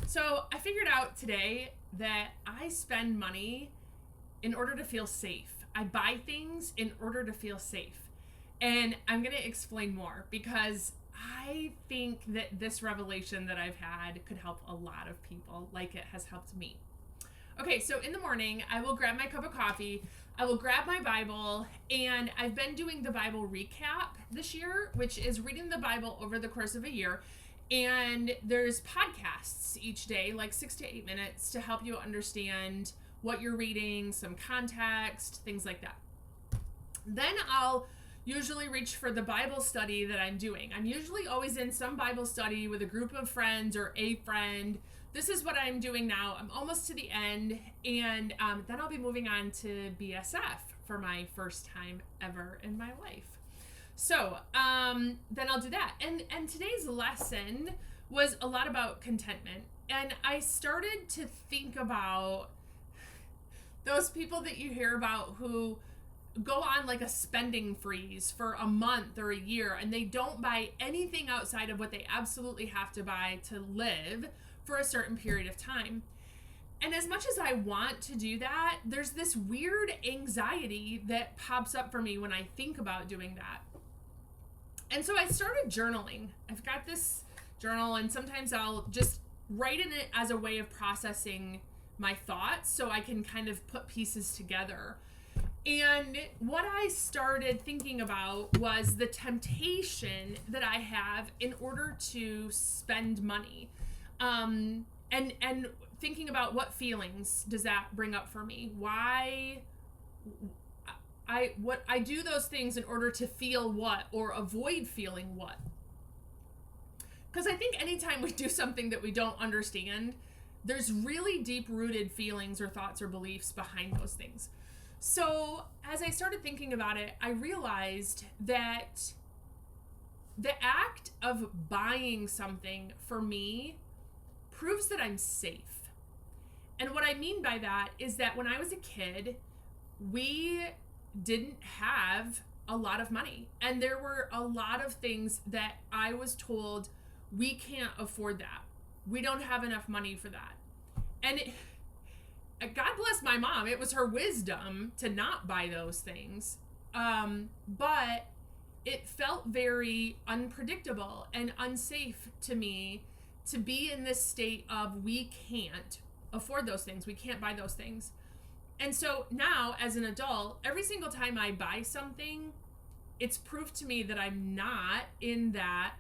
So I figured out today that I spend money in order to feel safe. I buy things in order to feel safe. And I'm going to explain more because I think that this revelation that I've had could help a lot of people like it has helped me. Okay, so in the morning, I will grab my cup of coffee, I will grab my Bible, and I've been doing the Bible recap this year, which is reading the Bible over the course of a year. And there's podcasts each day, like 6 to 8 minutes, to help you understand what you're reading, some context, things like that. Then I'll usually reach for the Bible study that I'm doing. I'm usually always in some Bible study with a group of friends or a friend. This is what I'm doing now. I'm almost to the end, and then I'll be moving on to BSF for my first time ever in my life. So then I'll do that. And today's lesson was a lot about contentment. And I started to think about those people that you hear about who go on like a spending freeze for a month or a year, and they don't buy anything outside of what they absolutely have to buy to live for a certain period of time. And as much as I want to do that, there's this weird anxiety that pops up for me when I think about doing that. And so I started journaling. I've got this journal, and sometimes I'll just write in it as a way of processing my thoughts so I can kind of put pieces together. And what I started thinking about was the temptation that I have in order to spend money. And thinking about what feelings does that bring up for me? Why I do those things in order to feel what or avoid feeling what. Because I think anytime we do something that we don't understand, there's really deep-rooted feelings or thoughts or beliefs behind those things. So as I started thinking about it, I realized that the act of buying something for me proves that I'm safe. And what I mean by that is that when I was a kid, we didn't have a lot of money. And there were a lot of things that I was told, we can't afford that. We don't have enough money for that. And God bless my mom. It was her wisdom to not buy those things. But it felt very unpredictable and unsafe to me to be in this state of we can't afford those things. We can't buy those things. And so now as an adult, every single time I buy something, it's proof to me that I'm not in that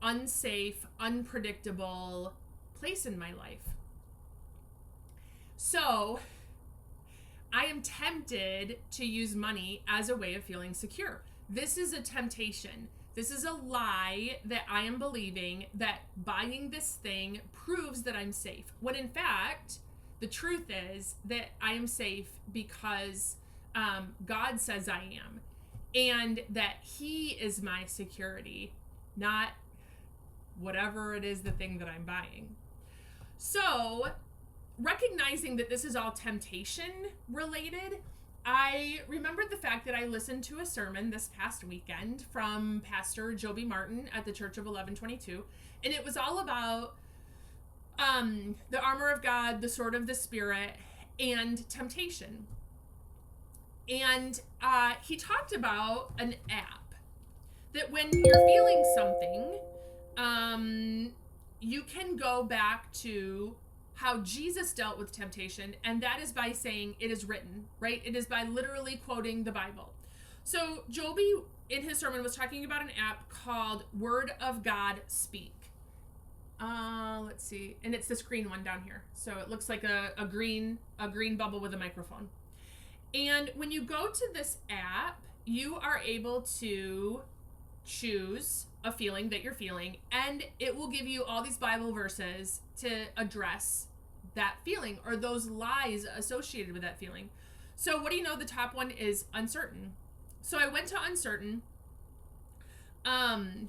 unsafe, unpredictable place in my life. So I am tempted to use money as a way of feeling secure. This is a temptation. This is a lie that I am believing that buying this thing proves that I'm safe. When in fact, the truth is that I am safe because God says I am. And that He is my security, not whatever it is the thing that I'm buying. So recognizing that this is all temptation related, I remembered the fact that I listened to a sermon this past weekend from Pastor Joby Martin at the Church of 1122, and it was all about the armor of God, the sword of the Spirit, and temptation. And he talked about an app that when you're feeling something, you can go back to how Jesus dealt with temptation, and that is by saying it is written, right? It is by literally quoting the Bible. So Joby, in his sermon, was talking about an app called Word of God Speak. Let's see, and it's this green one down here. So it looks like a green bubble with a microphone. And when you go to this app, you are able to choose a feeling that you're feeling, and it will give you all these Bible verses to address that feeling or those lies associated with that feeling. So what do you know? The top one is uncertain. So I went to uncertain, and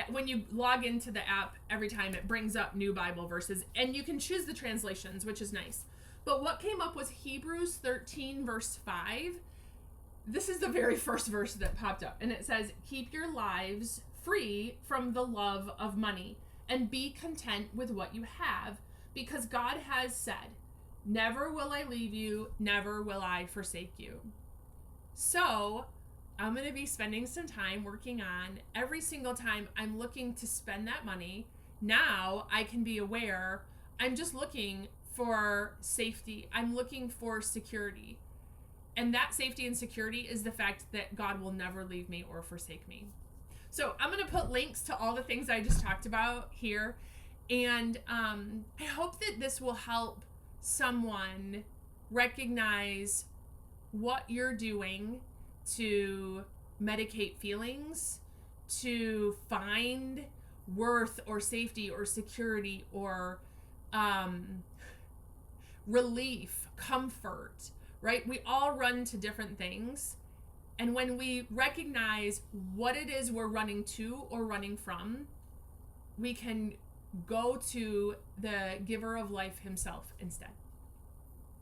when you log into the app, every time it brings up new Bible verses, and you can choose the translations, which is nice. But what came up was Hebrews 13 verse 5. This is the very first verse that popped up, and it says, keep your lives free from the love of money and be content with what you have, because God has said, never will I leave you, never will I forsake you. So I'm going to be spending some time working on every single time I'm looking to spend that money. Now I can be aware I'm just looking for safety. I'm looking for security. And that safety and security is the fact that God will never leave me or forsake me. So I'm going to put links to all the things I just talked about here. And I hope that this will help someone recognize what you're doing to medicate feelings, to find worth or safety or security or relief, comfort, right? We all run to different things. And when we recognize what it is we're running to or running from, we can go to the giver of life himself instead.